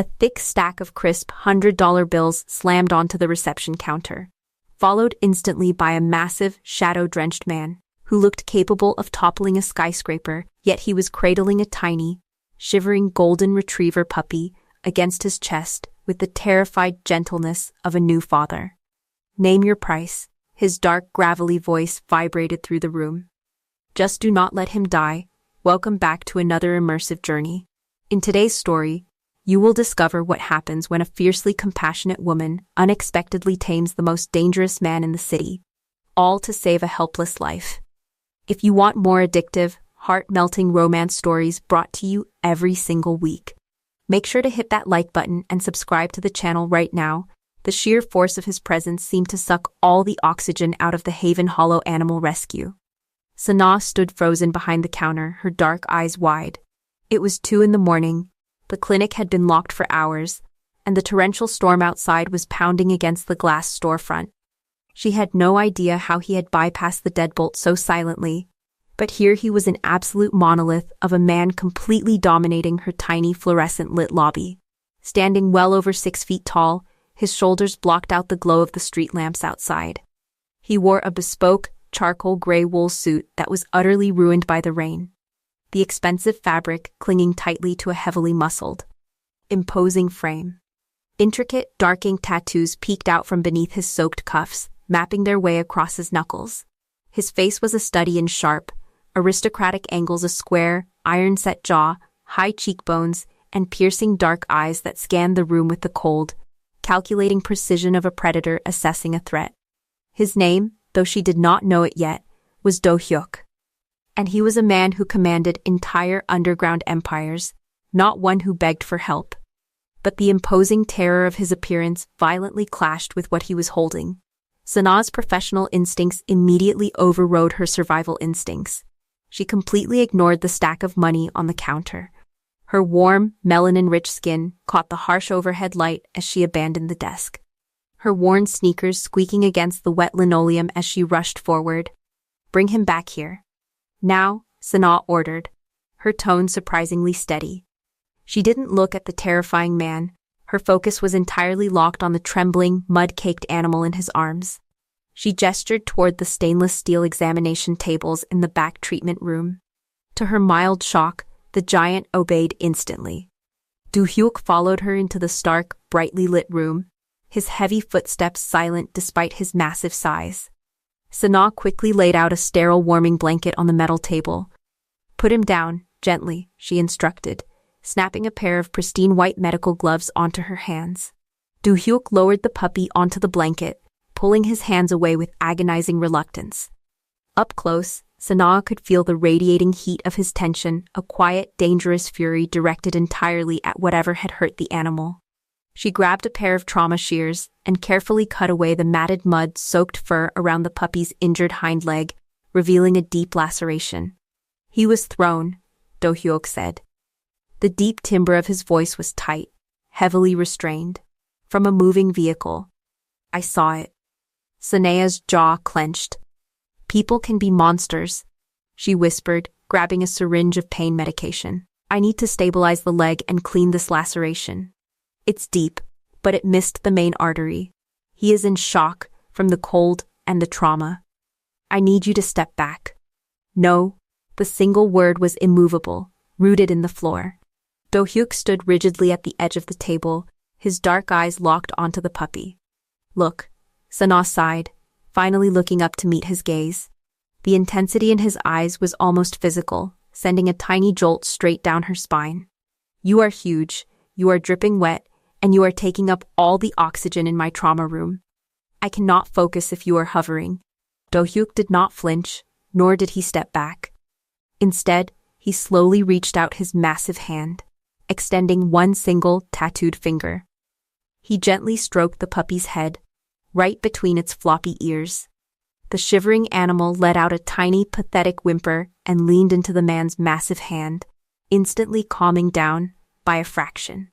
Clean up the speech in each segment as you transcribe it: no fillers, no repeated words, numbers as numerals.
A thick stack of crisp $100 bills slammed onto the reception counter, followed instantly by a massive, shadow-drenched man who looked capable of toppling a skyscraper, yet he was cradling a tiny, shivering golden retriever puppy against his chest with the terrified gentleness of a new father. "Name your price." His dark, gravelly voice vibrated through the room. "Just do not let him die." Welcome back to another immersive journey. In today's story, you will discover what happens when a fiercely compassionate woman unexpectedly tames the most dangerous man in the city, all to save a helpless life. If you want more addictive, heart-melting romance stories brought to you every single week, make sure to hit that like button and subscribe to the channel right now. The sheer force of his presence seemed to suck all the oxygen out of the Haven Hollow Animal Rescue. Sana stood frozen behind the counter, her dark eyes wide. It was 2 a.m. The clinic had been locked for hours, and the torrential storm outside was pounding against the glass storefront. She had no idea how he had bypassed the deadbolt so silently, but here he was, an absolute monolith of a man completely dominating her tiny fluorescent-lit lobby. Standing well over 6 feet tall, his shoulders blocked out the glow of the street lamps outside. He wore a bespoke, charcoal gray wool suit that was utterly ruined by the rain, the expensive fabric clinging tightly to a heavily muscled, imposing frame. Intricate, dark ink tattoos peeked out from beneath his soaked cuffs, mapping their way across his knuckles. His face was a study in sharp, aristocratic angles, a square, iron-set jaw, high cheekbones, and piercing dark eyes that scanned the room with the cold, calculating precision of a predator assessing a threat. His name, though she did not know it yet, was Do-hyuk. And he was a man who commanded entire underground empires, not one who begged for help. But the imposing terror of his appearance violently clashed with what he was holding. Sana's professional instincts immediately overrode her survival instincts. She completely ignored the stack of money on the counter. Her warm, melanin-rich skin caught the harsh overhead light as she abandoned the desk, her worn sneakers squeaking against the wet linoleum as she rushed forward. "Bring him back here." "Now," Sana ordered, her tone surprisingly steady. She didn't look at the terrifying man. Her focus was entirely locked on the trembling, mud-caked animal in his arms. She gestured toward the stainless steel examination tables in the back treatment room. To her mild shock, the giant obeyed instantly. Do-hyuk followed her into the stark, brightly lit room, his heavy footsteps silent despite his massive size. Sana quickly laid out a sterile warming blanket on the metal table. "Put him down, gently," she instructed, snapping a pair of pristine white medical gloves onto her hands. Do-hyuk lowered the puppy onto the blanket, pulling his hands away with agonizing reluctance. Up close, Sana could feel the radiating heat of his tension, a quiet, dangerous fury directed entirely at whatever had hurt the animal. She grabbed a pair of trauma shears and carefully cut away the matted mud-soaked fur around the puppy's injured hind leg, revealing a deep laceration. "He was thrown," Do-hyuk said. The deep timbre of his voice was tight, heavily restrained, from a moving vehicle. "I saw it." Sana's jaw clenched. "People can be monsters," she whispered, grabbing a syringe of pain medication. "I need to stabilize the leg and clean this laceration. It's deep, but it missed the main artery. He is in shock from the cold and the trauma. I need you to step back." "No." The single word was immovable, rooted in the floor. Do-hyuk stood rigidly at the edge of the table, his dark eyes locked onto the puppy. "Look," Sana sighed, finally looking up to meet his gaze. The intensity in his eyes was almost physical, sending a tiny jolt straight down her spine. "You are huge, you are dripping wet, and you are taking up all the oxygen in my trauma room. I cannot focus if you are hovering." Do-hyuk did not flinch, nor did he step back. Instead, he slowly reached out his massive hand, extending one single, tattooed finger. He gently stroked the puppy's head, right between its floppy ears. The shivering animal let out a tiny, pathetic whimper and leaned into the man's massive hand, instantly calming down by a fraction.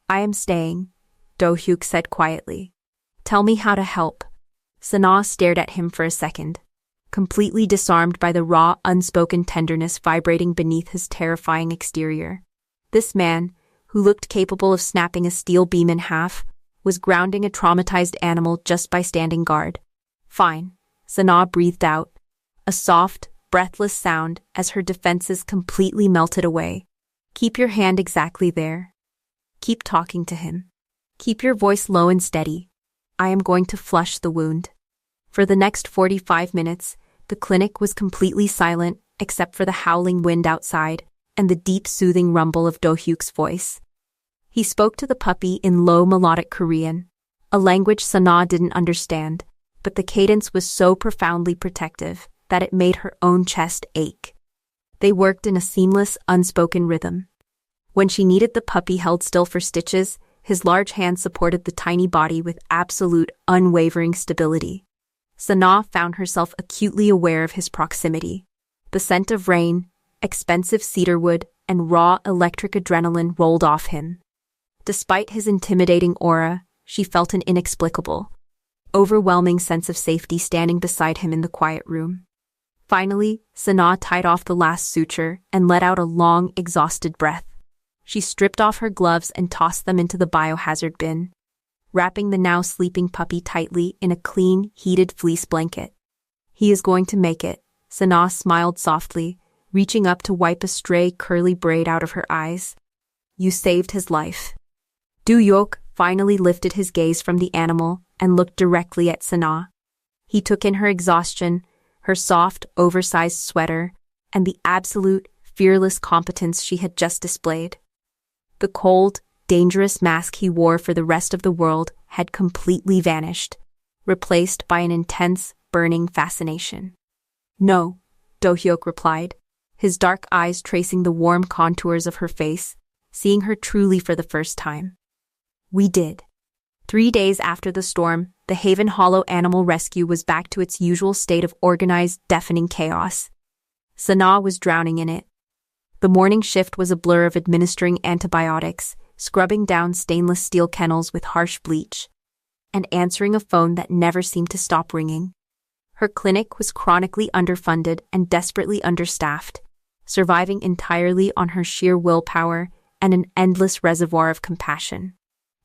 "I am staying," Do-hyuk said quietly. "Tell me how to help." Sana stared at him for a second, completely disarmed by the raw, unspoken tenderness vibrating beneath his terrifying exterior. This man, who looked capable of snapping a steel beam in half, was grounding a traumatized animal just by standing guard. Fine, Sanaa breathed out, a soft, breathless sound as her defenses completely melted away. Keep your hand exactly there. Keep talking to him. Keep your voice low and steady. I am going to flush the wound. For the next 45 minutes, the clinic was completely silent except for the howling wind outside and the deep soothing rumble of Do-hyuk's voice. He spoke to the puppy in low melodic Korean, a language Sanaa didn't understand, but the cadence was so profoundly protective that it made her own chest ache. They worked in a seamless, unspoken rhythm. When she needed the puppy held still for stitches, his large hand supported the tiny body with absolute, unwavering stability. Sanaa found herself acutely aware of his proximity. The scent of rain, expensive cedarwood, and raw electric adrenaline rolled off him. Despite his intimidating aura, she felt an inexplicable, overwhelming sense of safety standing beside him in the quiet room. Finally, Sanaa tied off the last suture and let out a long, exhausted breath. She stripped off her gloves and tossed them into the biohazard bin, wrapping the now sleeping puppy tightly in a clean, heated fleece blanket. He is going to make it, Sanaa smiled softly, reaching up to wipe a stray curly braid out of her eyes. You saved his life. Do-hyuk finally lifted his gaze from the animal and looked directly at Sanaa. He took in her exhaustion, her soft, oversized sweater, and the absolute, fearless competence she had just displayed. The cold, dangerous mask he wore for the rest of the world had completely vanished, replaced by an intense, burning fascination. No, Do-hyuk replied, his dark eyes tracing the warm contours of her face, seeing her truly for the first time. We did. 3 days after the storm, the Haven Hollow Animal Rescue was back to its usual state of organized, deafening chaos. Sanaa was drowning in it. The morning shift was a blur of administering antibiotics, scrubbing down stainless steel kennels with harsh bleach, and answering a phone that never seemed to stop ringing. Her clinic was chronically underfunded and desperately understaffed, surviving entirely on her sheer willpower and an endless reservoir of compassion.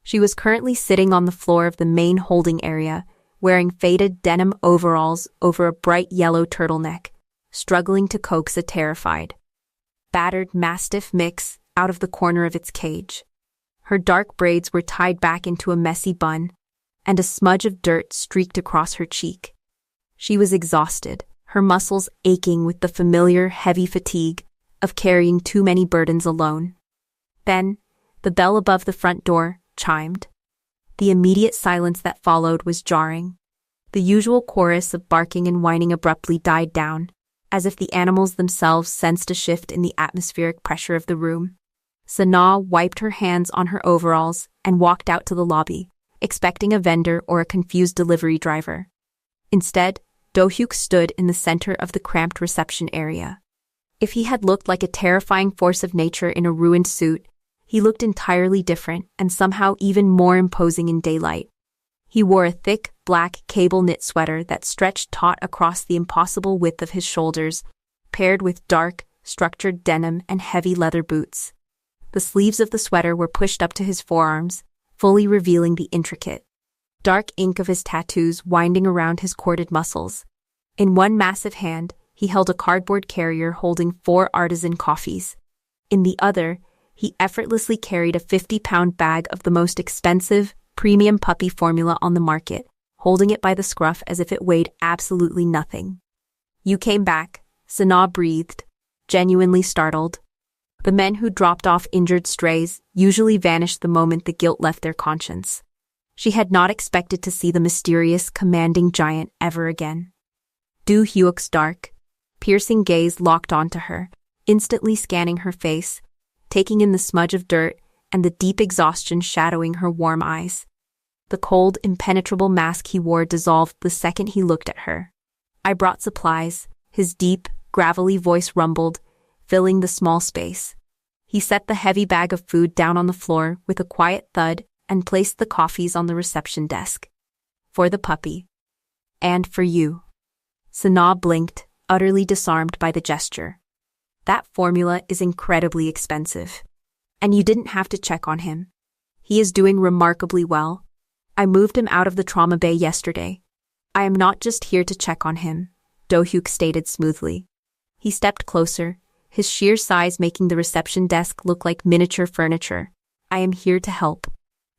She was currently sitting on the floor of the main holding area, wearing faded denim overalls over a bright yellow turtleneck, struggling to coax a terrified, battered mastiff mix out of the corner of its cage. Her dark braids were tied back into a messy bun, and a smudge of dirt streaked across her cheek. She was exhausted, her muscles aching with the familiar, heavy fatigue of carrying too many burdens alone. Then, the bell above the front door chimed. The immediate silence that followed was jarring. The usual chorus of barking and whining abruptly died down, as if the animals themselves sensed a shift in the atmospheric pressure of the room. Sanaa wiped her hands on her overalls and walked out to the lobby, expecting a vendor or a confused delivery driver. Instead, Do-hyuk stood in the center of the cramped reception area. If he had looked like a terrifying force of nature in a ruined suit, he looked entirely different and somehow even more imposing in daylight. He wore a thick, black, cable-knit sweater that stretched taut across the impossible width of his shoulders, paired with dark, structured denim and heavy leather boots. The sleeves of the sweater were pushed up to his forearms, fully revealing the intricate, dark ink of his tattoos winding around his corded muscles. In one massive hand, he held a cardboard carrier holding 4 artisan coffees. In the other, he effortlessly carried a 50-pound bag of the most expensive, premium puppy formula on the market, holding it by the scruff as if it weighed absolutely nothing. You came back, Sanaa breathed, genuinely startled. The men who dropped off injured strays usually vanished the moment the guilt left their conscience. She had not expected to see the mysterious, commanding giant ever again. Do-hyuk's dark, piercing gaze locked onto her, instantly scanning her face, taking in the smudge of dirt and the deep exhaustion shadowing her warm eyes. The cold, impenetrable mask he wore dissolved the second he looked at her. I brought supplies, his deep, gravelly voice rumbled, filling the small space. He set the heavy bag of food down on the floor with a quiet thud and placed the coffees on the reception desk. For the puppy. And for you. Sanaa blinked, utterly disarmed by the gesture. That formula is incredibly expensive. And you didn't have to check on him. He is doing remarkably well. I moved him out of the trauma bay yesterday. I am not just here to check on him, Do-hyuk stated smoothly. He stepped closer, his sheer size making the reception desk look like miniature furniture. I am here to help.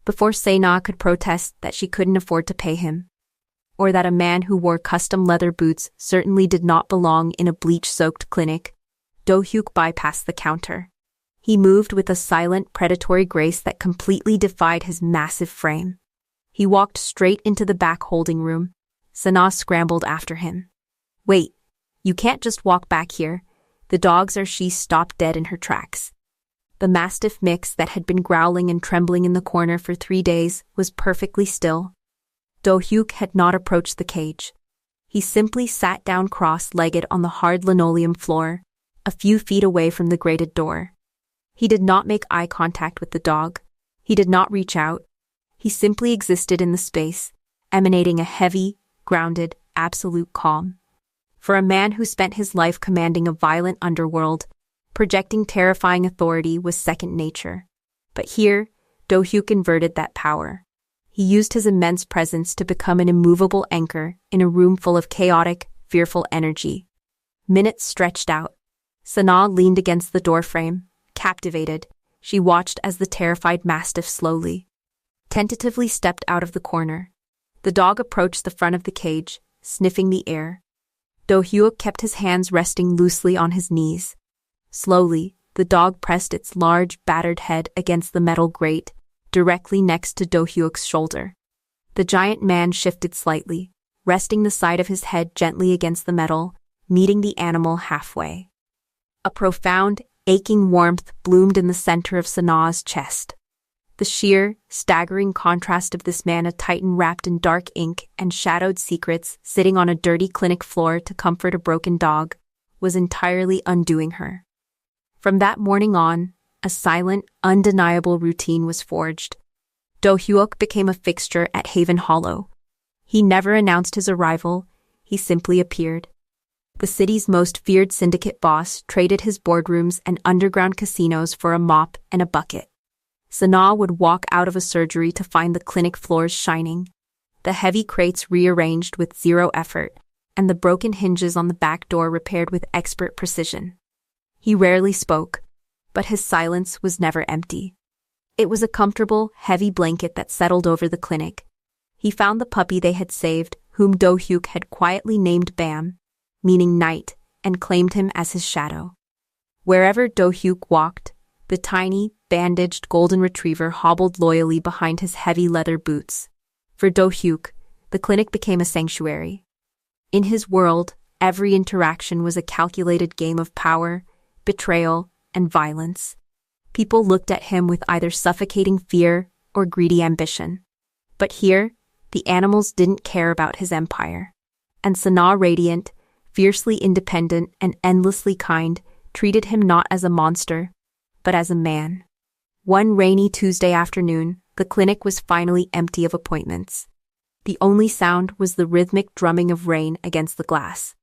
Before Sena could protest that she couldn't afford to pay him, or that a man who wore custom leather boots certainly did not belong in a bleach-soaked clinic, Do-hyuk bypassed the counter. He moved with a silent, predatory grace that completely defied his massive frame. He walked straight into the back holding room. Sena scrambled after him. Wait, you can't just walk back here. The dogs are. She stopped dead in her tracks. The mastiff mix that had been growling and trembling in the corner for 3 days was perfectly still. Do-hyuk had not approached the cage. He simply sat down cross-legged on the hard linoleum floor, a few feet away from the grated door. He did not make eye contact with the dog. He did not reach out. He simply existed in the space, emanating a heavy, grounded, absolute calm. For a man who spent his life commanding a violent underworld, projecting terrifying authority was second nature. But here, Do-hyuk inverted that power. He used his immense presence to become an immovable anchor in a room full of chaotic, fearful energy. Minutes stretched out. Sena leaned against the doorframe. Captivated, she watched as the terrified mastiff slowly, tentatively stepped out of the corner. The dog approached the front of the cage, sniffing the air. Do-hyuk kept his hands resting loosely on his knees. Slowly, the dog pressed its large, battered head against the metal grate, directly next to Do-hyuk's shoulder. The giant man shifted slightly, resting the side of his head gently against the metal, meeting the animal halfway. A profound, aching warmth bloomed in the center of Sena's chest. The sheer, staggering contrast of this man, a titan wrapped in dark ink and shadowed secrets, sitting on a dirty clinic floor to comfort a broken dog, was entirely undoing her. From that morning on, a silent, undeniable routine was forged. Do-hyuk became a fixture at Haven Hollow. He never announced his arrival, he simply appeared. The city's most feared syndicate boss traded his boardrooms and underground casinos for a mop and a bucket. Sena would walk out of a surgery to find the clinic floors shining, the heavy crates rearranged with zero effort, and the broken hinges on the back door repaired with expert precision. He rarely spoke, but his silence was never empty. It was a comfortable, heavy blanket that settled over the clinic. He found the puppy they had saved, whom Do-hyuk had quietly named Bam, meaning night, and claimed him as his shadow. Wherever Do-hyuk walked, the tiny, bandaged golden retriever hobbled loyally behind his heavy leather boots. For Do-hyuk, the clinic became a sanctuary. In his world, every interaction was a calculated game of power, betrayal, and violence. People looked at him with either suffocating fear or greedy ambition. But here, the animals didn't care about his empire. And Sena, radiant, fiercely independent and endlessly kind, treated him not as a monster, but as a man. One rainy Tuesday afternoon, the clinic was finally empty of appointments. The only sound was the rhythmic drumming of rain against the glass.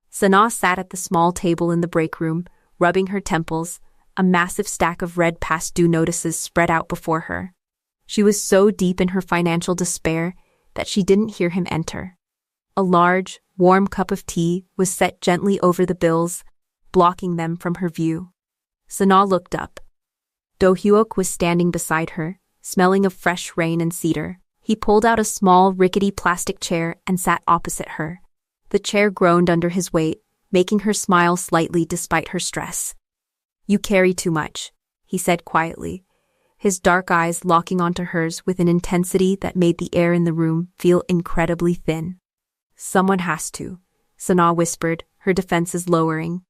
Sena sat at the small table in the break room, rubbing her temples, a massive stack of red past due notices spread out before her. She was so deep in her financial despair that she didn't hear him enter. A large, warm cup of tea was set gently over the bills, blocking them from her view. Sena looked up. Do-hyuk was standing beside her, smelling of fresh rain and cedar. He pulled out a small, rickety plastic chair and sat opposite her. The chair groaned under his weight, making her smile slightly despite her stress. "You carry too much," he said quietly, his dark eyes locking onto hers with an intensity that made the air in the room feel incredibly thin. "Someone has to," Sena whispered, her defenses lowering.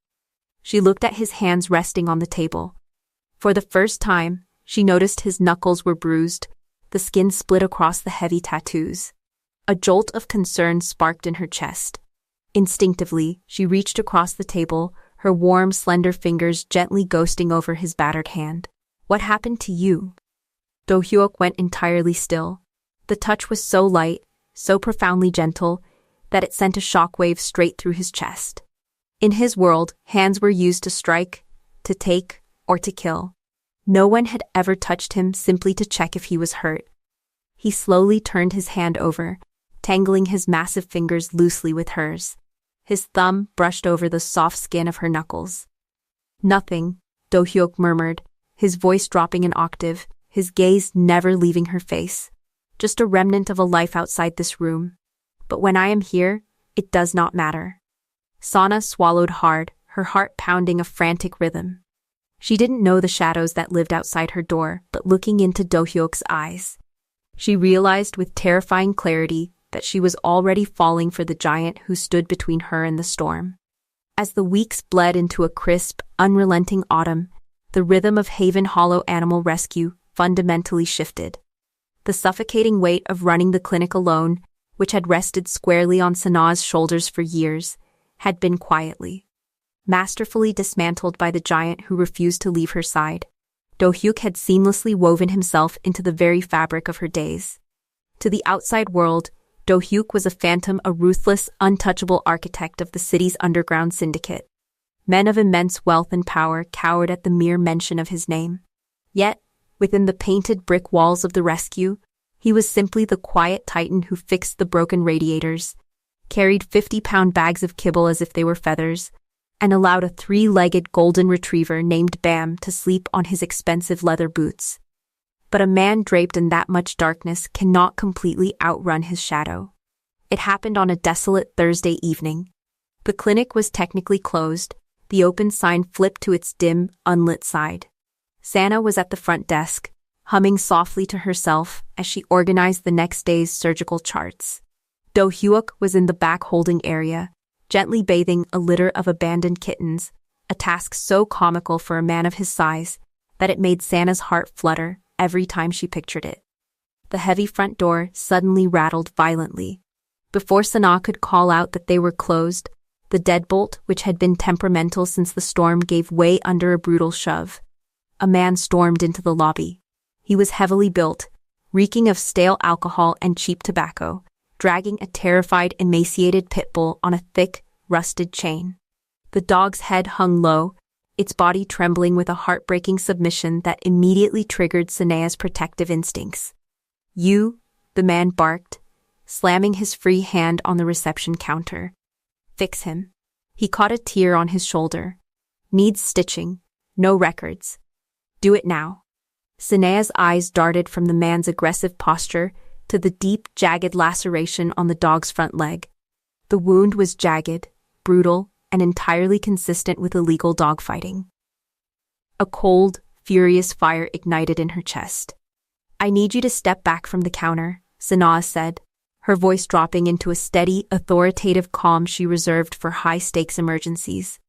She looked at his hands resting on the table. For the first time, she noticed his knuckles were bruised, the skin split across the heavy tattoos. A jolt of concern sparked in her chest. Instinctively, she reached across the table, her warm, slender fingers gently ghosting over his battered hand. "What happened to you?" Do-hyuk went entirely still. The touch was so light, so profoundly gentle, that it sent a shockwave straight through his chest. In his world, hands were used to strike, to take, or to kill. No one had ever touched him simply to check if he was hurt. He slowly turned his hand over, tangling his massive fingers loosely with hers. His thumb brushed over the soft skin of her knuckles. "Nothing," Do-hyuk murmured, his voice dropping an octave, his gaze never leaving her face. "Just a remnant of a life outside this room. But when I am here, it does not matter." Sana swallowed hard, her heart pounding a frantic rhythm. She didn't know the shadows that lived outside her door, but looking into Do-hyuk's eyes, she realized with terrifying clarity that she was already falling for the giant who stood between her and the storm. As the weeks bled into a crisp, unrelenting autumn, the rhythm of Haven Hollow Animal Rescue fundamentally shifted. The suffocating weight of running the clinic alone, which had rested squarely on Sana's shoulders for years, had been quietly, masterfully dismantled by the giant who refused to leave her side. Do-hyuk had seamlessly woven himself into the very fabric of her days. To the outside world, Do-hyuk was a phantom, a ruthless, untouchable architect of the city's underground syndicate. Men of immense wealth and power cowered at the mere mention of his name. Yet, within the painted brick walls of the rescue, he was simply the quiet titan who fixed the broken radiators, carried 50-pound bags of kibble as if they were feathers, and allowed a 3-legged golden retriever named Bam to sleep on his expensive leather boots. But a man draped in that much darkness cannot completely outrun his shadow. It happened on a desolate Thursday evening. The clinic was technically closed, the open sign flipped to its dim, unlit side. Sana was at the front desk, humming softly to herself as she organized the next day's surgical charts. Do-hyuk was in the back holding area, gently bathing a litter of abandoned kittens, a task so comical for a man of his size that it made Sana's heart flutter every time she pictured it. The heavy front door suddenly rattled violently. Before Sana could call out that they were closed, the deadbolt, which had been temperamental since the storm, gave way under a brutal shove. A man stormed into the lobby. He was heavily built, reeking of stale alcohol and cheap tobacco, dragging a terrified, emaciated pit bull on a thick, rusted chain. The dog's head hung low, its body trembling with a heartbreaking submission that immediately triggered Sana's protective instincts. "You," the man barked, slamming his free hand on the reception counter. "Fix him." He caught a tear on his shoulder. "Needs stitching. No records. Do it now." Sana's eyes darted from the man's aggressive posture to the deep, jagged laceration on the dog's front leg. The wound was jagged, brutal, and entirely consistent with illegal dogfighting. A cold, furious fire ignited in her chest. "I need you to step back from the counter," Sana said, her voice dropping into a steady, authoritative calm she reserved for high-stakes emergencies.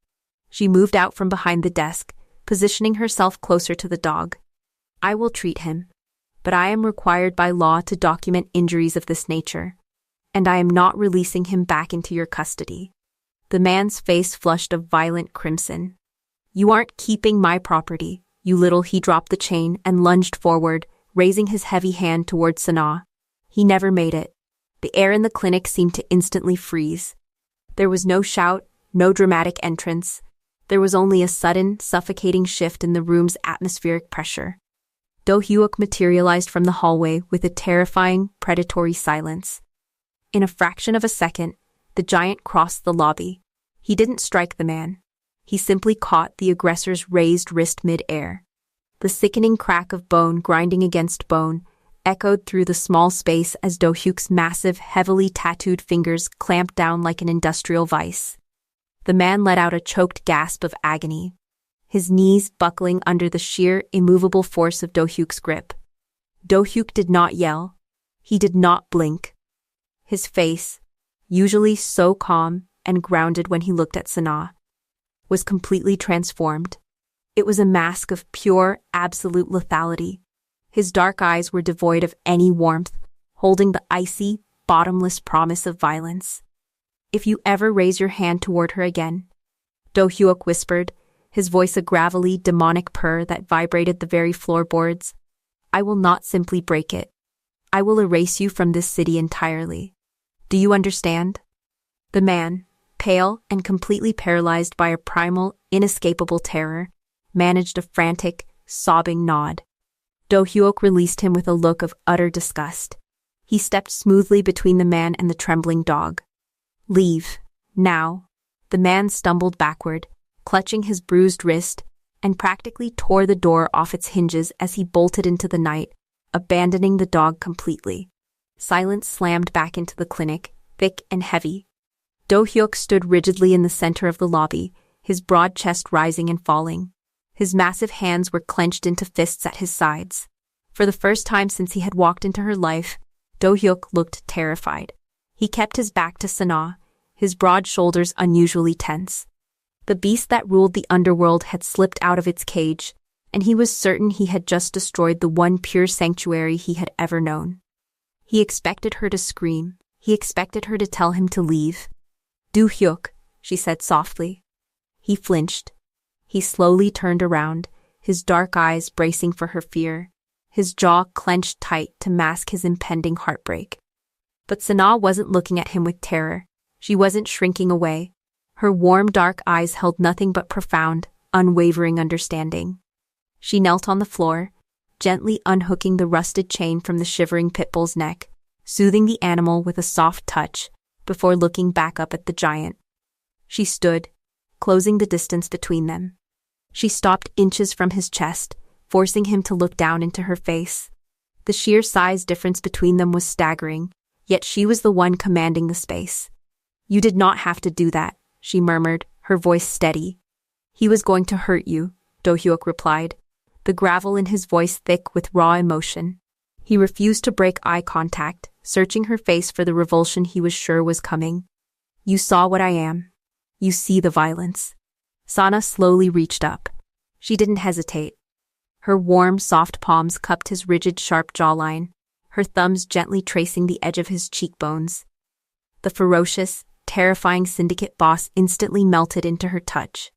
She moved out from behind the desk, positioning herself closer to the dog. "I will treat him, but I am required by law to document injuries of this nature, and I am not releasing him back into your custody." The man's face flushed a violent crimson. "You aren't keeping my property, you little—" He dropped the chain and lunged forward, raising his heavy hand toward Sana. He never made it. The air in the clinic seemed to instantly freeze. There was no shout, no dramatic entrance. There was only a sudden, suffocating shift in the room's atmospheric pressure. Do-hyuk materialized from the hallway with a terrifying, predatory silence. In a fraction of a second, the giant crossed the lobby. He didn't strike the man. He simply caught the aggressor's raised wrist mid-air. The sickening crack of bone grinding against bone echoed through the small space as Do-hyuk's massive, heavily tattooed fingers clamped down like an industrial vice. The man let out a choked gasp of agony, his knees buckling under the sheer, immovable force of Do-hyuk's grip. Do-hyuk did not yell. He did not blink. His face, usually so calm and grounded when he looked at Sana, was completely transformed. It was a mask of pure, absolute lethality. His dark eyes were devoid of any warmth, holding the icy, bottomless promise of violence. "If you ever raise your hand toward her again," Do-hyuk whispered, his voice a gravelly, demonic purr that vibrated the very floorboards, "I will not simply break it. I will erase you from this city entirely. Do you understand?" The man, pale and completely paralyzed by a primal, inescapable terror, managed a frantic, sobbing nod. Do-hyuk released him with a look of utter disgust. He stepped smoothly between the man and the trembling dog. "Leave. Now." The man stumbled backward, clutching his bruised wrist, and practically tore the door off its hinges as he bolted into the night, abandoning the dog completely. Silence slammed back into the clinic, thick and heavy. Do-hyuk stood rigidly in the center of the lobby, his broad chest rising and falling. His massive hands were clenched into fists at his sides. For the first time since he had walked into her life, Do-hyuk looked terrified. He kept his back to Sana, his broad shoulders unusually tense. The beast that ruled the underworld had slipped out of its cage, and he was certain he had just destroyed the one pure sanctuary he had ever known. He expected her to scream. He expected her to tell him to leave. "Do-hyuk," she said softly. He flinched. He slowly turned around, his dark eyes bracing for her fear, his jaw clenched tight to mask his impending heartbreak. But Sana wasn't looking at him with terror. She wasn't shrinking away. Her warm, dark eyes held nothing but profound, unwavering understanding. She knelt on the floor, gently unhooking the rusted chain from the shivering pit bull's neck, soothing the animal with a soft touch, before looking back up at the giant. She stood, closing the distance between them. She stopped inches from his chest, forcing him to look down into her face. The sheer size difference between them was staggering, yet she was the one commanding the space. "You did not have to do that," she murmured, her voice steady. "He was going to hurt you," Do-hyuk replied, the gravel in his voice thick with raw emotion. He refused to break eye contact, searching her face for the revulsion he was sure was coming. "You saw what I am. You see the violence." Sana slowly reached up. She didn't hesitate. Her warm, soft palms cupped his rigid, sharp jawline, her thumbs gently tracing the edge of his cheekbones. The ferocious, terrifying syndicate boss instantly melted into her touch.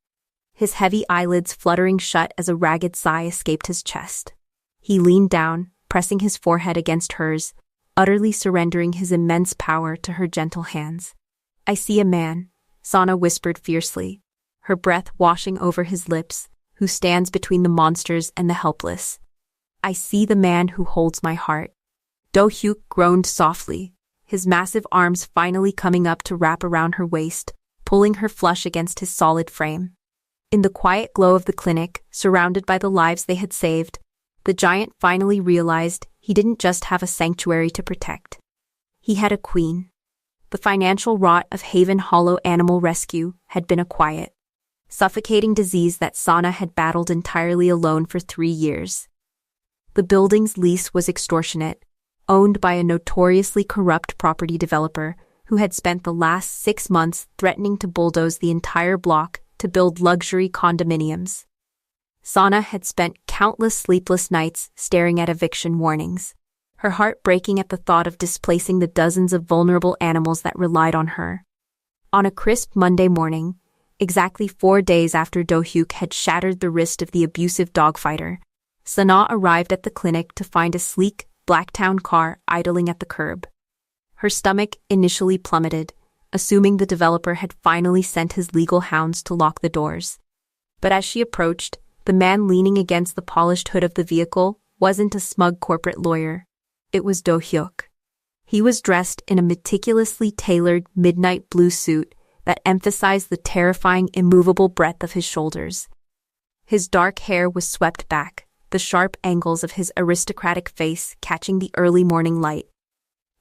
His heavy eyelids fluttering shut as a ragged sigh escaped his chest. He leaned down, pressing his forehead against hers, utterly surrendering his immense power to her gentle hands. "I see a man," Sana whispered fiercely, her breath washing over his lips, "who stands between the monsters and the helpless. I see the man who holds my heart." Do-hyuk groaned softly, his massive arms finally coming up to wrap around her waist, pulling her flush against his solid frame. In the quiet glow of the clinic, surrounded by the lives they had saved, the giant finally realized he didn't just have a sanctuary to protect. He had a queen. The financial rot of Haven Hollow Animal Rescue had been a quiet, suffocating disease that Sana had battled entirely alone for 3 years. The building's lease was extortionate, owned by a notoriously corrupt property developer who had spent the last 6 months threatening to bulldoze the entire block to build luxury condominiums. Sana had spent countless sleepless nights staring at eviction warnings, her heart breaking at the thought of displacing the dozens of vulnerable animals that relied on her. On a crisp Monday morning, exactly 4 days after Do-hyuk had shattered the wrist of the abusive dogfighter, Sana arrived at the clinic to find a sleek, black-town car idling at the curb. Her stomach initially plummeted, assuming the developer had finally sent his legal hounds to lock the doors. But as she approached, the man leaning against the polished hood of the vehicle wasn't a smug corporate lawyer. It was Do-hyuk. He was dressed in a meticulously tailored midnight blue suit that emphasized the terrifying, immovable breadth of his shoulders. His dark hair was swept back, the sharp angles of his aristocratic face catching the early morning light.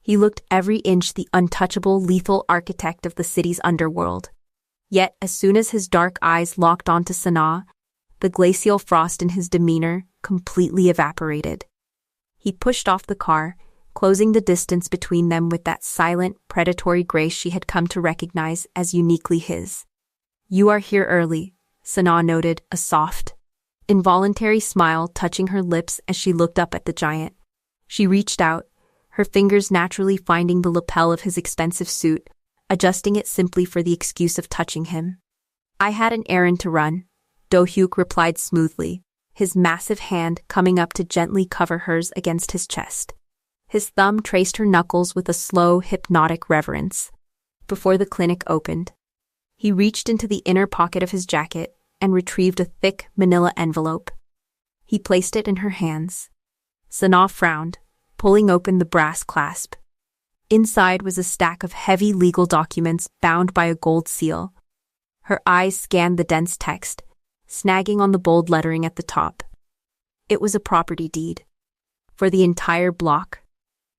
He looked every inch the untouchable, lethal architect of the city's underworld. Yet, as soon as his dark eyes locked onto Sana, the glacial frost in his demeanor completely evaporated. He pushed off the car, closing the distance between them with that silent, predatory grace she had come to recognize as uniquely his. "You are here early," Sana noted, a soft, involuntary smile touching her lips as she looked up at the giant. She reached out, her fingers naturally finding the lapel of his expensive suit, adjusting it simply for the excuse of touching him. "I had an errand to run," Do-hyuk replied smoothly, his massive hand coming up to gently cover hers against his chest. His thumb traced her knuckles with a slow, hypnotic reverence. Before the clinic opened, he reached into the inner pocket of his jacket and retrieved a thick manila envelope. He placed it in her hands. Sana frowned, pulling open the brass clasp. Inside was a stack of heavy legal documents bound by a gold seal. Her eyes scanned the dense text, snagging on the bold lettering at the top. It was a property deed for the entire block,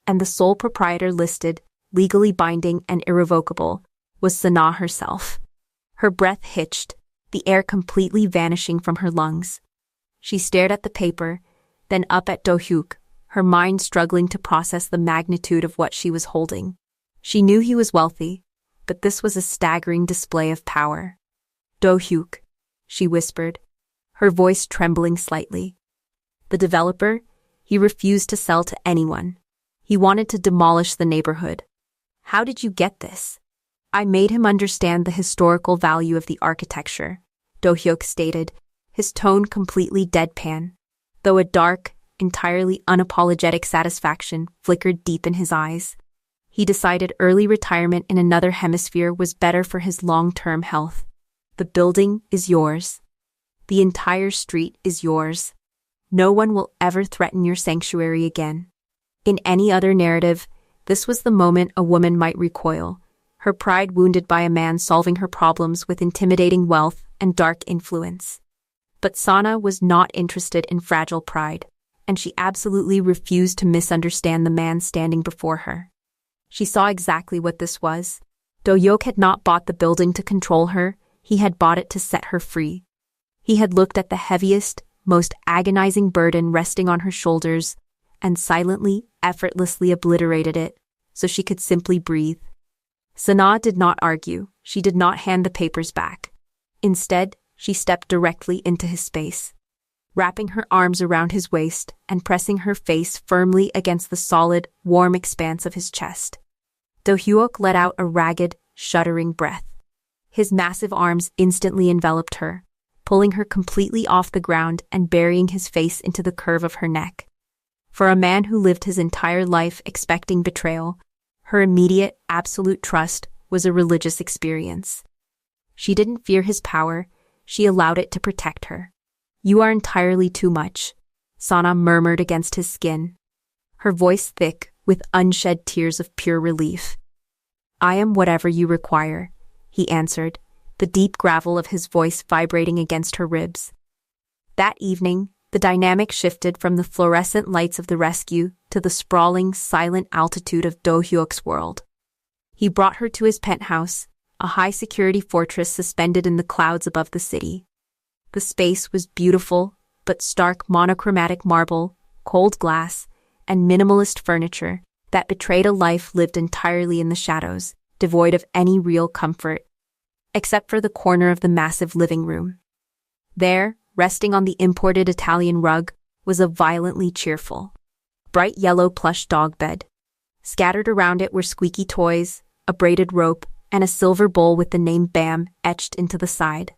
and the sole proprietor listed, legally binding and irrevocable, was Sana herself. Her breath hitched, the air completely vanishing from her lungs. She stared at the paper, then up at Do-hyuk, her mind struggling to process the magnitude of what she was holding. She knew he was wealthy, but this was a staggering display of power. Do-hyuk, she whispered, her voice trembling slightly. The developer, he refused to sell to anyone. He wanted to demolish the neighborhood. How did you get this? I made him understand the historical value of the architecture, Do-hyuk stated, his tone completely deadpan, though a dark, entirely unapologetic satisfaction flickered deep in his eyes. He decided early retirement in another hemisphere was better for his long-term health. The building is yours. The entire street is yours. No one will ever threaten your sanctuary again. In any other narrative, this was the moment a woman might recoil, her pride wounded by a man solving her problems with intimidating wealth and dark influence. But Sana was not interested in fragile pride, and she absolutely refused to misunderstand the man standing before her. She saw exactly what this was. Do-hyuk had not bought the building to control her, he had bought it to set her free. He had looked at the heaviest, most agonizing burden resting on her shoulders, and silently, effortlessly obliterated it, so she could simply breathe. Sana did not argue, she did not hand the papers back. Instead, she stepped directly into his space, wrapping her arms around his waist and pressing her face firmly against the solid, warm expanse of his chest. Do-hyuk let out a ragged, shuddering breath. His massive arms instantly enveloped her, pulling her completely off the ground and burying his face into the curve of her neck. For a man who lived his entire life expecting betrayal, her immediate, absolute trust was a religious experience. She didn't fear his power, she allowed it to protect her. You are entirely too much, Sana murmured against his skin, her voice thick with unshed tears of pure relief. I am whatever you require, he answered, the deep gravel of his voice vibrating against her ribs. That evening, the dynamic shifted from the fluorescent lights of the rescue to the sprawling, silent altitude of Do-hyuk's world. He brought her to his penthouse, a high-security fortress suspended in the clouds above the city. The space was beautiful, but stark monochromatic marble, cold glass, and minimalist furniture that betrayed a life lived entirely in the shadows, devoid of any real comfort, except for the corner of the massive living room. There, resting on the imported Italian rug, was a violently cheerful, bright yellow plush dog bed. Scattered around it were squeaky toys, a braided rope, and a silver bowl with the name Bam etched into the side.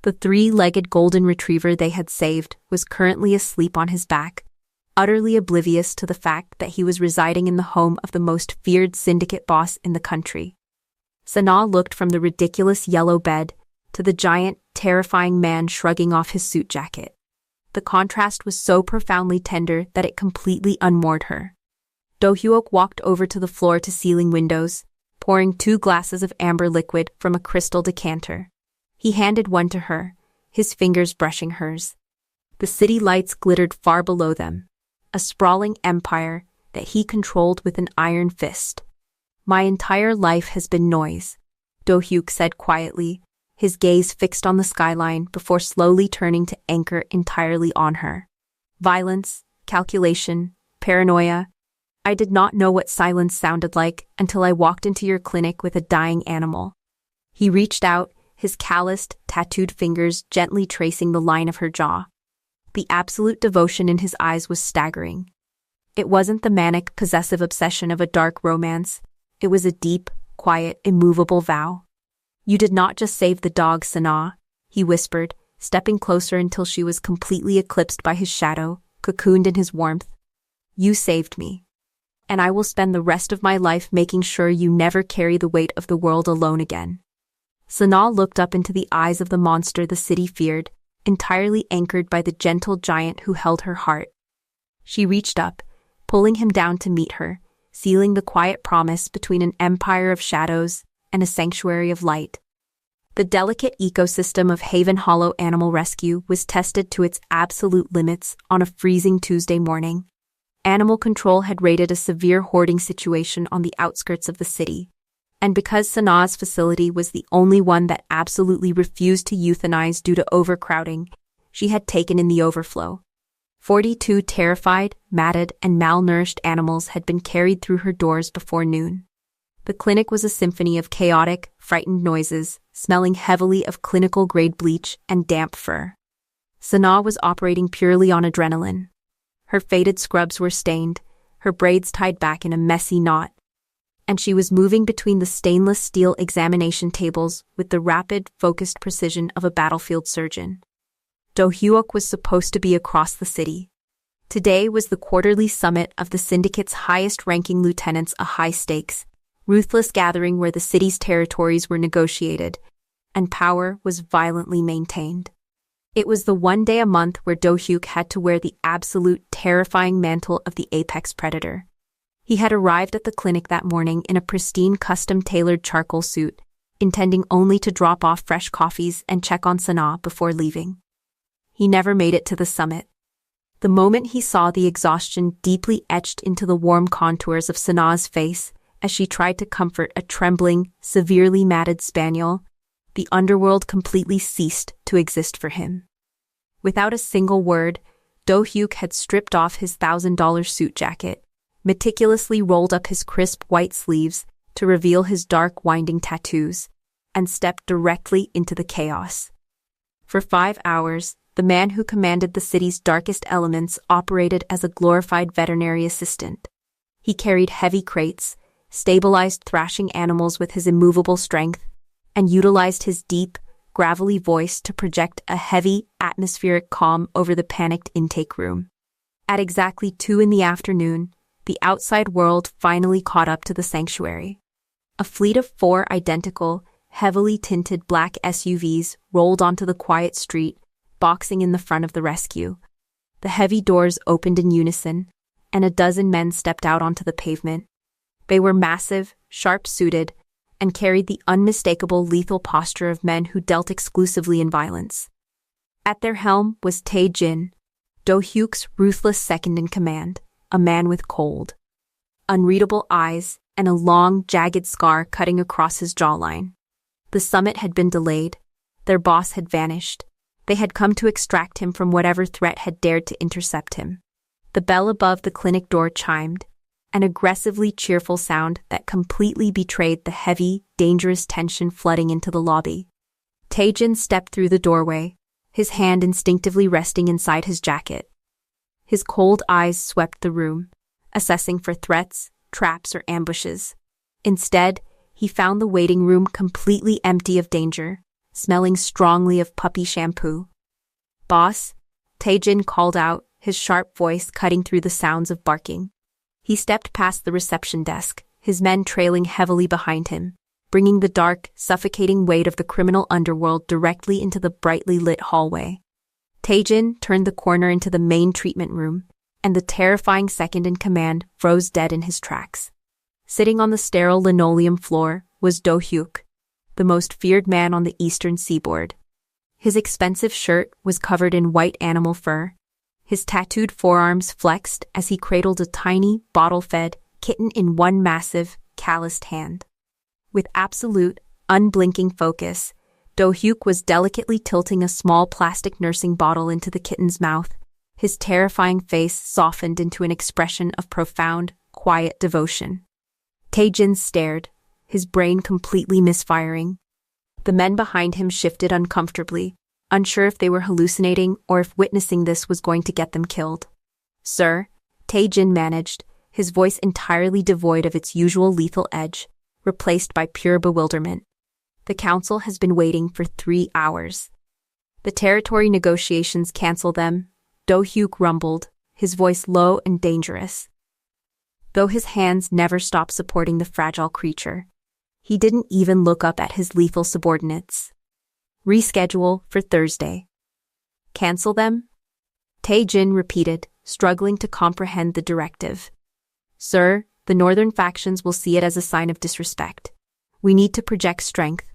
The three-legged golden retriever they had saved was currently asleep on his back, utterly oblivious to the fact that he was residing in the home of the most feared syndicate boss in the country. Sana looked from the ridiculous yellow bed to the giant, terrifying man shrugging off his suit jacket. The contrast was so profoundly tender that it completely unmoored her. Do-hyuk walked over to the floor-to-ceiling windows, pouring 2 glasses of amber liquid from a crystal decanter. He handed one to her, his fingers brushing hers. The city lights glittered far below them, a sprawling empire that he controlled with an iron fist. My entire life has been noise, Do-hyuk said quietly, his gaze fixed on the skyline before slowly turning to anchor entirely on her. Violence, calculation, paranoia. I did not know what silence sounded like until I walked into your clinic with a dying animal. He reached out, his calloused, tattooed fingers gently tracing the line of her jaw. The absolute devotion in his eyes was staggering. It wasn't the manic, possessive obsession of a dark romance. It was a deep, quiet, immovable vow. You did not just save the dog, Sana, he whispered, stepping closer until she was completely eclipsed by his shadow, cocooned in his warmth. You saved me. And I will spend the rest of my life making sure you never carry the weight of the world alone again. Sana looked up into the eyes of the monster the city feared, entirely anchored by the gentle giant who held her heart. She reached up, pulling him down to meet her, sealing the quiet promise between an empire of shadows and a sanctuary of light. The delicate ecosystem of Haven Hollow Animal Rescue was tested to its absolute limits on a freezing Tuesday morning. Animal control had raided a severe hoarding situation on the outskirts of the city, and because Sanaa's facility was the only one that absolutely refused to euthanize due to overcrowding, she had taken in the overflow. 42 terrified, matted, and malnourished animals had been carried through her doors before noon. The clinic was a symphony of chaotic, frightened noises, smelling heavily of clinical-grade bleach and damp fur. Sanaa was operating purely on adrenaline. Her faded scrubs were stained, her braids tied back in a messy knot, and she was moving between the stainless steel examination tables with the rapid, focused precision of a battlefield surgeon. Do-hyuk was supposed to be across the city. Today was the quarterly summit of the syndicate's highest-ranking lieutenants, a high-stakes, ruthless gathering where the city's territories were negotiated, and power was violently maintained. It was the one day a month where Do-hyuk had to wear the absolute terrifying mantle of the apex predator. He had arrived at the clinic that morning in a pristine custom-tailored charcoal suit, intending only to drop off fresh coffees and check on Sanaa before leaving. He never made it to the summit. The moment he saw the exhaustion deeply etched into the warm contours of Sanaa's face as she tried to comfort a trembling, severely matted spaniel, the underworld completely ceased to exist for him. Without a single word, Do-hyuk had stripped off his $1,000 suit jacket, meticulously rolled up his crisp white sleeves to reveal his dark winding tattoos, and stepped directly into the chaos. For 5 hours, the man who commanded the city's darkest elements operated as a glorified veterinary assistant. He carried heavy crates, stabilized thrashing animals with his immovable strength, and utilized his deep, gravelly voice to project a heavy, atmospheric calm over the panicked intake room. At exactly 2 p.m, the outside world finally caught up to the sanctuary. A fleet of 4 identical, heavily tinted black SUVs rolled onto the quiet street, boxing in the front of the rescue. The heavy doors opened in unison, and a dozen men stepped out onto the pavement. They were massive, sharp-suited, and carried the unmistakable lethal posture of men who dealt exclusively in violence. At their helm was Tae-jin, Do-hyuk's ruthless second-in-command, a man with cold, unreadable eyes and a long, jagged scar cutting across his jawline. The summit had been delayed. Their boss had vanished. They had come to extract him from whatever threat had dared to intercept him. The bell above the clinic door chimed, an aggressively cheerful sound that completely betrayed the heavy, dangerous tension flooding into the lobby. Tae-jin stepped through the doorway, his hand instinctively resting inside his jacket. His cold eyes swept the room, assessing for threats, traps, or ambushes. Instead, he found the waiting room completely empty of danger, smelling strongly of puppy shampoo. "Boss," Tae-jin called out, his sharp voice cutting through the sounds of barking. He stepped past the reception desk, his men trailing heavily behind him, bringing the dark, suffocating weight of the criminal underworld directly into the brightly lit hallway. Tae-jin turned the corner into the main treatment room, and the terrifying second-in-command froze dead in his tracks. Sitting on the sterile linoleum floor was Do-hyuk, the most feared man on the eastern seaboard. His expensive shirt was covered in white animal fur. His tattooed forearms flexed as he cradled a tiny, bottle-fed kitten in one massive, calloused hand. With absolute, unblinking focus, Do-hyuk was delicately tilting a small plastic nursing bottle into the kitten's mouth, his terrifying face softened into an expression of profound, quiet devotion. Tae-jin stared, his brain completely misfiring. The men behind him shifted uncomfortably, unsure if they were hallucinating or if witnessing this was going to get them killed. "Sir," Tae-jin managed, his voice entirely devoid of its usual lethal edge, replaced by pure bewilderment. "The council has been waiting for 3 hours. The territory negotiations cancel them," Do-hyuk rumbled, his voice low and dangerous. Though his hands never stopped supporting the fragile creature, he didn't even look up at his lethal subordinates. "Reschedule for Thursday." Cancel them? Tae-jin repeated, struggling to comprehend the directive. Sir, the northern factions will see it as a sign of disrespect. We need to project strength.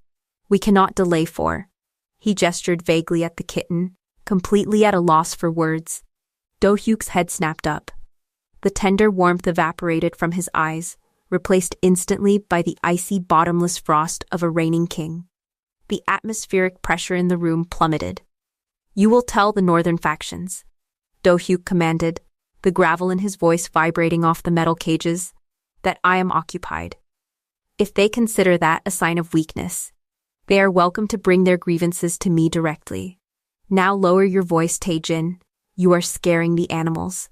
We cannot delay for. He gestured vaguely at the kitten, completely at a loss for words. Do-hyuk's head snapped up. The tender warmth evaporated from his eyes, replaced instantly by the icy bottomless frost of a reigning king. The atmospheric pressure in the room plummeted. You will tell the northern factions, Do-hyuk commanded, the gravel in his voice vibrating off the metal cages, that I am occupied. If they consider that a sign of weakness, they are welcome to bring their grievances to me directly. Now lower your voice, Tae-jin. You are scaring the animals.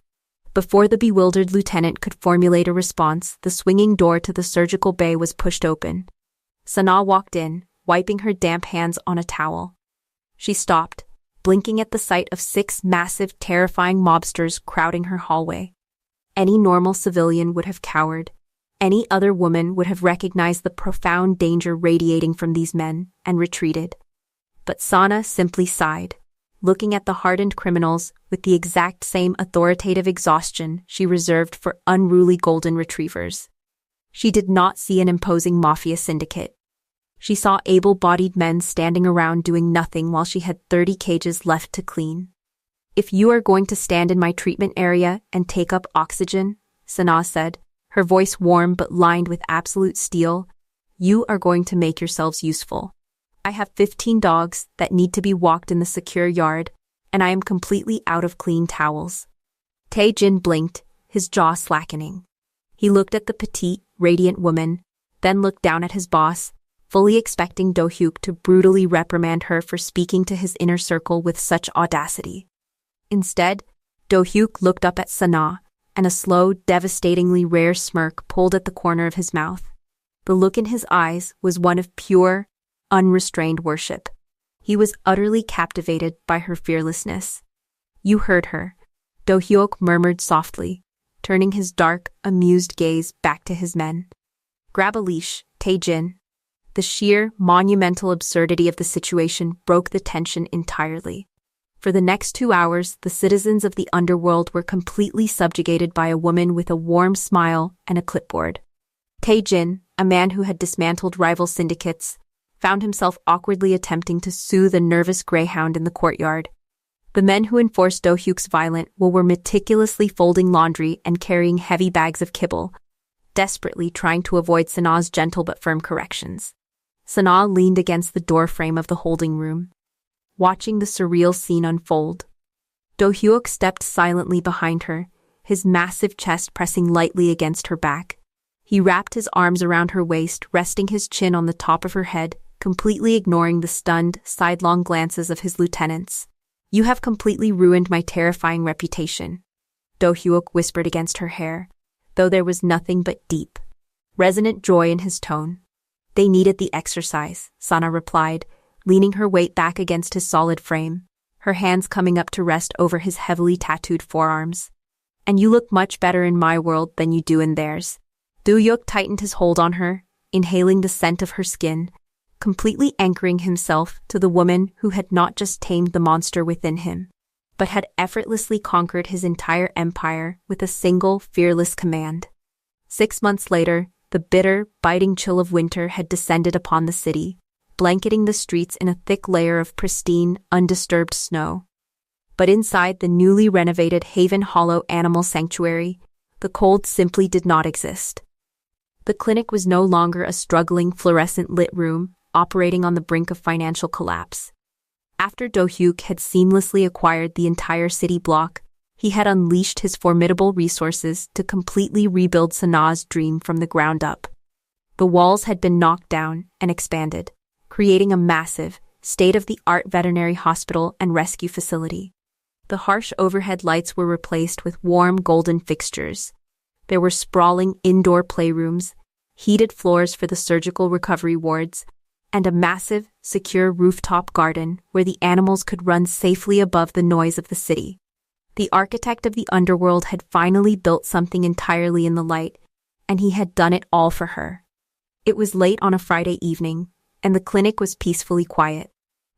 Before the bewildered lieutenant could formulate a response, the swinging door to the surgical bay was pushed open. Sana walked in, wiping her damp hands on a towel. She stopped, blinking at the sight of 6 massive, terrifying mobsters crowding her hallway. Any normal civilian would have cowered. Any other woman would have recognized the profound danger radiating from these men and retreated. But Sana simply sighed, looking at the hardened criminals with the exact same authoritative exhaustion she reserved for unruly golden retrievers. She did not see an imposing mafia syndicate. She saw able-bodied men standing around doing nothing while she had 30 cages left to clean. If you are going to stand in my treatment area and take up oxygen, Sana said, her voice warm but lined with absolute steel, you are going to make yourselves useful. I have 15 dogs that need to be walked in the secure yard, and I am completely out of clean towels. Tae-jin blinked, his jaw slackening. He looked at the petite, radiant woman, then looked down at his boss, fully expecting Do-hyuk to brutally reprimand her for speaking to his inner circle with such audacity. Instead, Do-hyuk looked up at Sana, and a slow, devastatingly rare smirk pulled at the corner of his mouth. The look in his eyes was one of pure, unrestrained worship. He was utterly captivated by her fearlessness. You heard her, Do-hyuk murmured softly, turning his dark, amused gaze back to his men. Grab a leash, Tae-jin. The sheer, monumental absurdity of the situation broke the tension entirely. For the next 2 hours, the citizens of the underworld were completely subjugated by a woman with a warm smile and a clipboard. Tae-jin, a man who had dismantled rival syndicates, found himself awkwardly attempting to soothe a nervous greyhound in the courtyard. The men who enforced Do-hyuk's violent will were meticulously folding laundry and carrying heavy bags of kibble, desperately trying to avoid Sana's gentle but firm corrections. Sana leaned against the doorframe of the holding room, watching the surreal scene unfold. Do-hyuk stepped silently behind her, his massive chest pressing lightly against her back. He wrapped his arms around her waist, resting his chin on the top of her head, completely ignoring the stunned, sidelong glances of his lieutenants. You have completely ruined my terrifying reputation, Do-hyuk whispered against her hair, though there was nothing but deep, resonant joy in his tone. They needed the exercise, Sana replied, leaning her weight back against his solid frame, her hands coming up to rest over his heavily tattooed forearms. And you look much better in my world than you do in theirs. Do-hyuk tightened his hold on her, inhaling the scent of her skin, completely anchoring himself to the woman who had not just tamed the monster within him, but had effortlessly conquered his entire empire with a single, fearless command. 6 months later, the bitter, biting chill of winter had descended upon the city, blanketing the streets in a thick layer of pristine, undisturbed snow. But inside the newly renovated Haven Hollow Animal Sanctuary, the cold simply did not exist. The clinic was no longer a struggling, fluorescent-lit room, operating on the brink of financial collapse. After Do-hyuk had seamlessly acquired the entire city block, he had unleashed his formidable resources to completely rebuild Sana's dream from the ground up. The walls had been knocked down and expanded, creating a massive, state-of-the-art veterinary hospital and rescue facility. The harsh overhead lights were replaced with warm golden fixtures. There were sprawling indoor playrooms, heated floors for the surgical recovery wards, and a massive, secure rooftop garden where the animals could run safely above the noise of the city. The architect of the underworld had finally built something entirely in the light, and he had done it all for her. It was late on a Friday evening, and the clinic was peacefully quiet.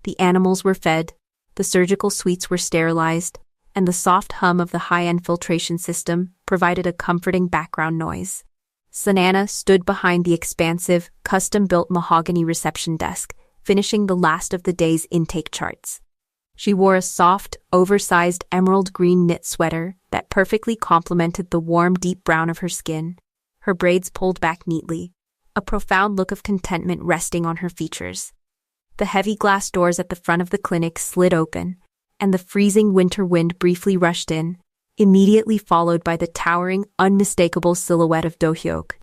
The animals were fed, The surgical suites were sterilized, and the soft hum of the high-end filtration system provided a comforting background noise. Sanana stood behind the expansive, custom-built mahogany reception desk, finishing the last of the day's intake charts. She wore a soft, oversized emerald green knit sweater that perfectly complemented the warm, deep brown of her skin, her braids pulled back neatly, a profound look of contentment resting on her features. The heavy glass doors at the front of the clinic slid open, and the freezing winter wind briefly rushed in, immediately followed by the towering, unmistakable silhouette of Do-hyuk.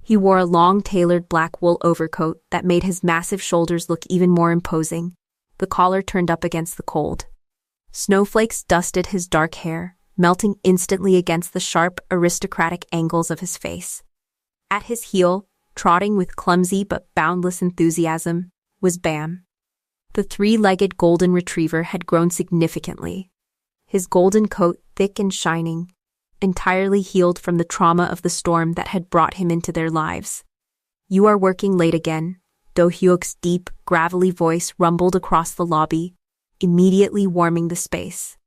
He wore a long, tailored black wool overcoat that made his massive shoulders look even more imposing, the collar turned up against the cold. Snowflakes dusted his dark hair, melting instantly against the sharp, aristocratic angles of his face. At his heel, trotting with clumsy but boundless enthusiasm, was Bam. The three-legged golden retriever had grown significantly. His golden coat, thick and shining, entirely healed from the trauma of the storm that had brought him into their lives. "You are working late again," Do-hyuk's deep, gravelly voice rumbled across the lobby, immediately warming the space.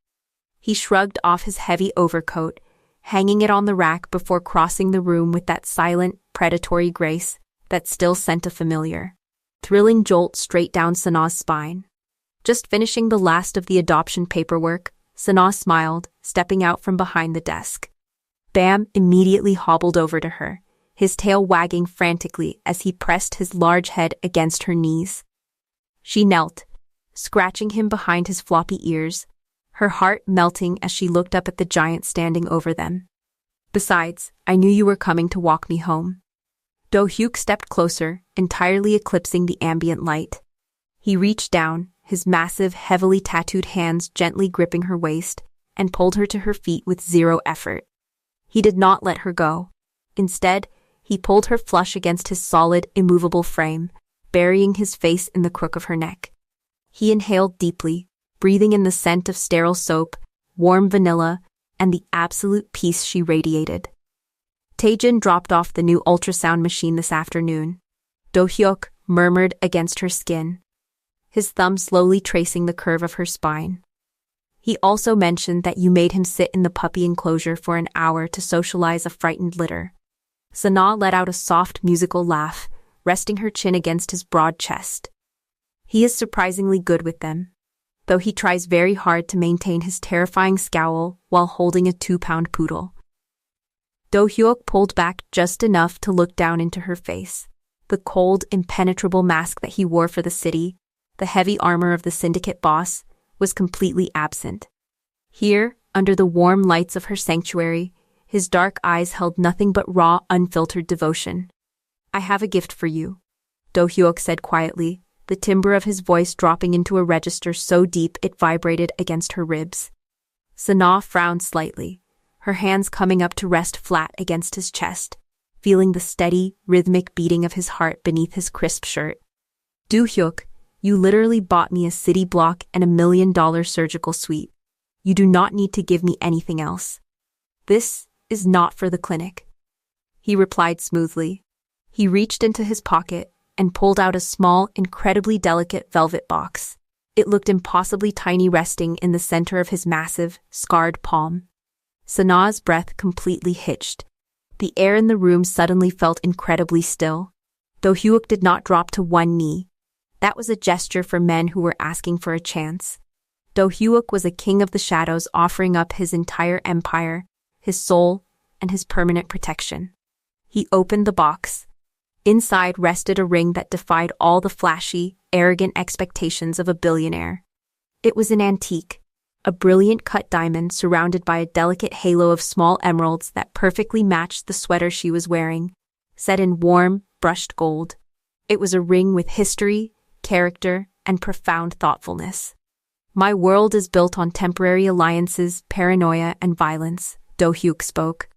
He shrugged off his heavy overcoat, hanging it on the rack before crossing the room with that silent, predatory grace that still sent a familiar, thrilling jolt straight down Sana's spine. Just finishing the last of the adoption paperwork, Sana smiled, stepping out from behind the desk. Bam immediately hobbled over to her, his tail wagging frantically as he pressed his large head against her knees. She knelt, scratching him behind his floppy ears, her heart melting as she looked up at the giant standing over them. "Besides, I knew you were coming to walk me home." Do-hyuk stepped closer, entirely eclipsing the ambient light. He reached down, his massive, heavily tattooed hands gently gripping her waist, and pulled her to her feet with zero effort. He did not let her go. Instead, he pulled her flush against his solid, immovable frame, burying his face in the crook of her neck. He inhaled deeply, breathing in the scent of sterile soap, warm vanilla, and the absolute peace she radiated. "Taejin dropped off the new ultrasound machine this afternoon," Do-hyuk murmured against her skin, his thumb slowly tracing the curve of her spine. "He also mentioned that you made him sit in the puppy enclosure for an hour to socialize a frightened litter." Sana let out a soft musical laugh, resting her chin against his broad chest. "He is surprisingly good with them, though he tries very hard to maintain his terrifying scowl while holding a 2-pound poodle." Do-hyuk pulled back just enough to look down into her face. The cold, impenetrable mask that he wore for the city, the heavy armor of the syndicate boss, was completely absent. Here, under the warm lights of her sanctuary, his dark eyes held nothing but raw, unfiltered devotion. "I have a gift for you," Do-hyuk said quietly, the timbre of his voice dropping into a register so deep it vibrated against her ribs. Sana frowned slightly, her hands coming up to rest flat against his chest, feeling the steady, rhythmic beating of his heart beneath his crisp shirt. "Do-hyuk, you literally bought me a city block and $1 million surgical suite. You do not need to give me anything else. This is not for the clinic," he replied smoothly. He reached into his pocket and pulled out a small, incredibly delicate velvet box. It looked impossibly tiny, resting in the center of his massive, scarred palm. Sana's breath completely hitched. The air in the room suddenly felt incredibly still. Do-hyuk did not drop to one knee. That was a gesture for men who were asking for a chance. Do-hyuk was a king of the shadows, offering up his entire empire, his soul, and his permanent protection. He opened the box. Inside rested a ring that defied all the flashy, arrogant expectations of a billionaire. It was an antique, a brilliant cut diamond surrounded by a delicate halo of small emeralds that perfectly matched the sweater she was wearing, set in warm, brushed gold. It was a ring with history, character, and profound thoughtfulness. "My world is built on temporary alliances, paranoia, and violence," Do-hyuk spoke,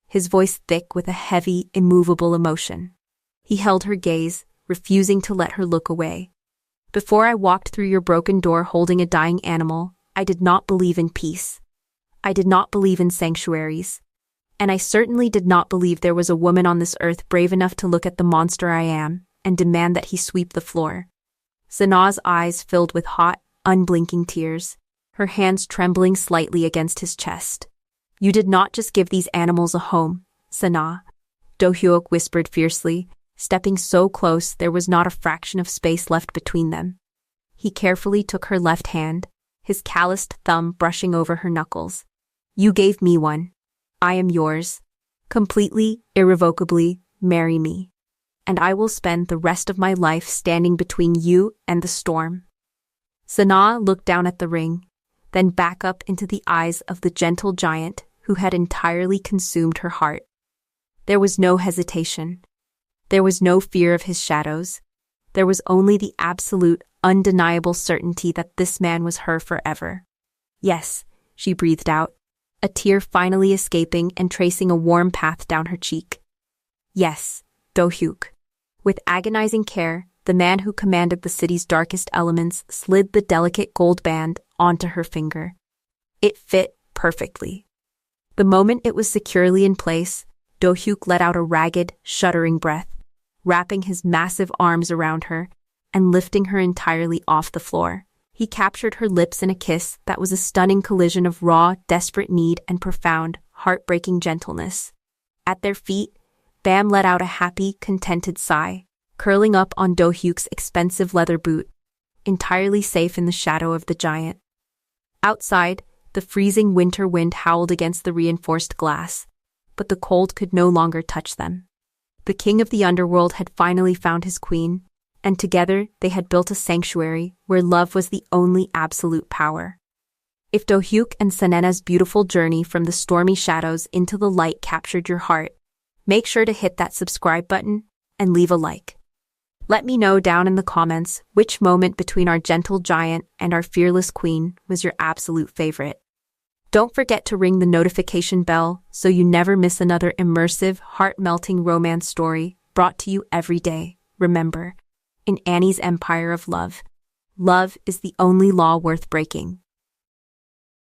his voice thick with a heavy, immovable emotion. He held her gaze, refusing to let her look away. "Before I walked through your broken door holding a dying animal, I did not believe in peace. I did not believe in sanctuaries. And I certainly did not believe there was a woman on this earth brave enough to look at the monster I am and demand that he sweep the floor." Sana's eyes filled with hot, unblinking tears, her hands trembling slightly against his chest. "You did not just give these animals a home, Sana," Do-hyuk whispered fiercely, stepping so close there was not a fraction of space left between them. He carefully took her left hand, his calloused thumb brushing over her knuckles. "You gave me one. I am yours. Completely, irrevocably, marry me. And I will spend the rest of my life standing between you and the storm." Sana looked down at the ring, then back up into the eyes of the gentle giant who had entirely consumed her heart. There was no hesitation. There was no fear of his shadows. There was only the absolute, undeniable certainty that this man was her forever. "Yes," she breathed out, a tear finally escaping and tracing a warm path down her cheek. "Yes, Do-hyuk." With agonizing care, the man who commanded the city's darkest elements slid the delicate gold band onto her finger. It fit perfectly. The moment it was securely in place, Do-hyuk let out a ragged, shuddering breath, wrapping his massive arms around her and lifting her entirely off the floor. He captured her lips in a kiss that was a stunning collision of raw, desperate need and profound, heartbreaking gentleness. At their feet, Bam let out a happy, contented sigh, curling up on Do-hyuk's expensive leather boot, entirely safe in the shadow of the giant. Outside, the freezing winter wind howled against the reinforced glass, but the cold could no longer touch them. The king of the underworld had finally found his queen, and together they had built a sanctuary where love was the only absolute power. If Do-hyuk and Sanena's beautiful journey from the stormy shadows into the light captured your heart, make sure to hit that subscribe button and leave a like. Let me know down in the comments which moment between our gentle giant and our fearless queen was your absolute favorite. Don't forget to ring the notification bell so you never miss another immersive, heart-melting romance story brought to you every day. Remember, in Annie's empire of love, love is the only law worth breaking.